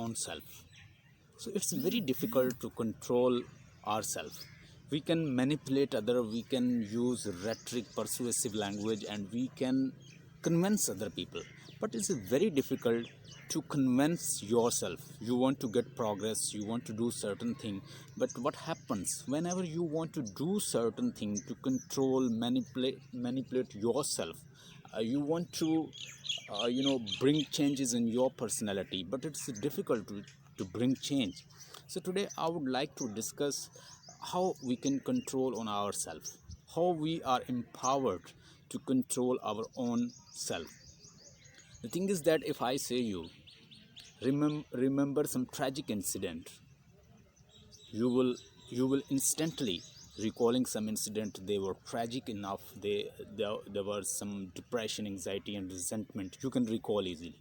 own self. So it's very difficult to control ourselves. We can manipulate other, we can use rhetoric, persuasive language, and we can convince other people. But it's very difficult to convince yourself. You want to get progress, you want to do certain thing, but what happens whenever you want to do certain thing to control, manipulate yourself? You want to bring changes in your personality, but it's difficult to bring change. So today I would like to discuss how we can control on ourselves, how we are empowered to control our own self. The thing is that if I say you remember some tragic incident, you will instantly recalling some incident. They were tragic enough, there was some depression, anxiety and resentment, you can recall easily.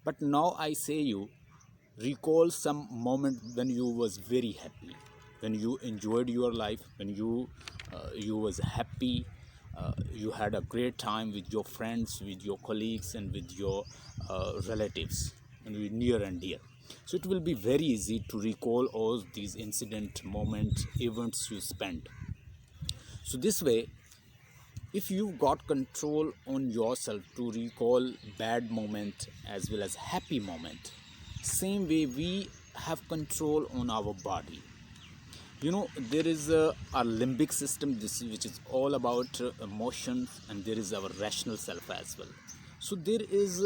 But now I say you recall some moment when you was very happy, when you enjoyed your life, when you was happy, you had a great time with your friends, with your colleagues and with your relatives and with near and dear. So it will be very easy to recall all these incident, moments, events you spent. So this way, if you got control on yourself to recall bad moment as well as happy moment, same way we have control on our body. There is a limbic system, which is all about emotions, and there is our rational self as well. So there is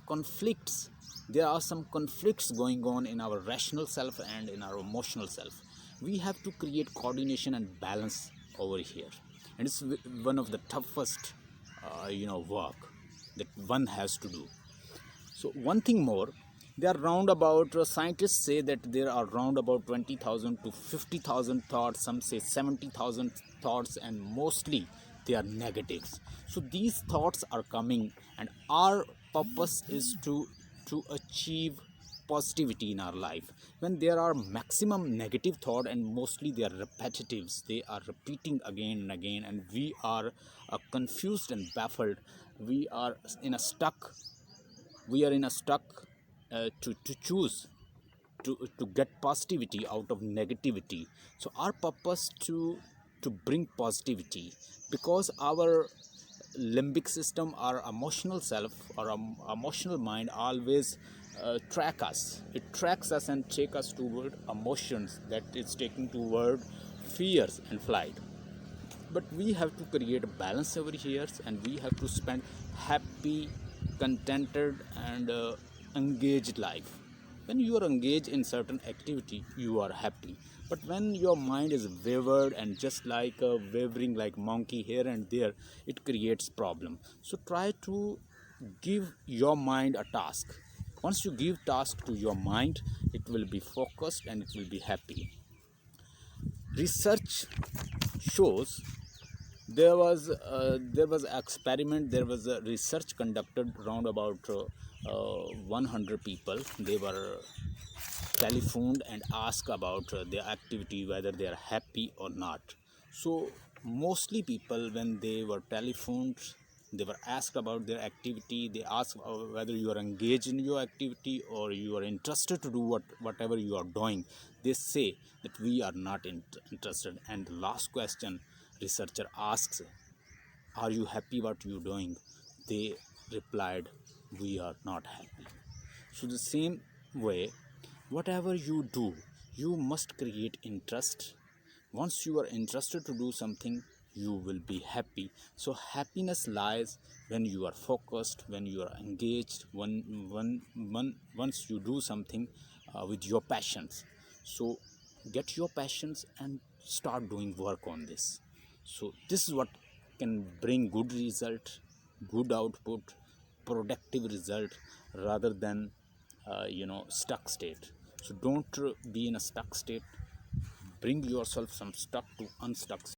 conflicts. There are some conflicts going on in our rational self and in our emotional self. We have to create coordination and balance over here, and it's one of the toughest work that one has to do. So one thing more, there are round about scientists say that there are round about 20,000 to 50,000 thoughts. Some say 70,000 thoughts, and mostly they are negatives. So these thoughts are coming, and our purpose is to achieve positivity in our life. When there are maximum negative thought, and mostly they are repetitives, they are repeating again and again, and we are confused and baffled. We are in a stuck we are in a stuck to choose to get positivity out of negativity. So our purpose to bring positivity, because our limbic system, our emotional self, our emotional mind always track us. It tracks us and take us toward emotions that it's taking toward fears and flight. But we have to create a balance over here, and we have to spend happy, contented and engaged life. When you are engaged in certain activity, you are happy. But when your mind is wavered and just like wavering like monkey here and there, it creates problem. So try to give your mind a task. Once you give task to your mind, it will be focused and it will be happy. Research shows, there was experiment, there was a research conducted around about 100 people. They were telephoned and asked about their activity, whether they are happy or not. So mostly people, when they were telephoned, they were asked about their activity. They asked whether you are engaged in your activity or you are interested to do whatever you are doing. They say that we are not interested. And the last question researcher asks, are you happy what you doing? They replied, we are not happy. So the same way, whatever you do, you must create interest. Once you are interested to do something, you will be happy. So happiness lies when you are focused, when you are engaged, once you do something with your passions. So get your passions and start doing work on this. So this is what can bring good result, good output, productive result, rather than stuck state. So don't be in a stuck state. Bring yourself some stuck to unstuck.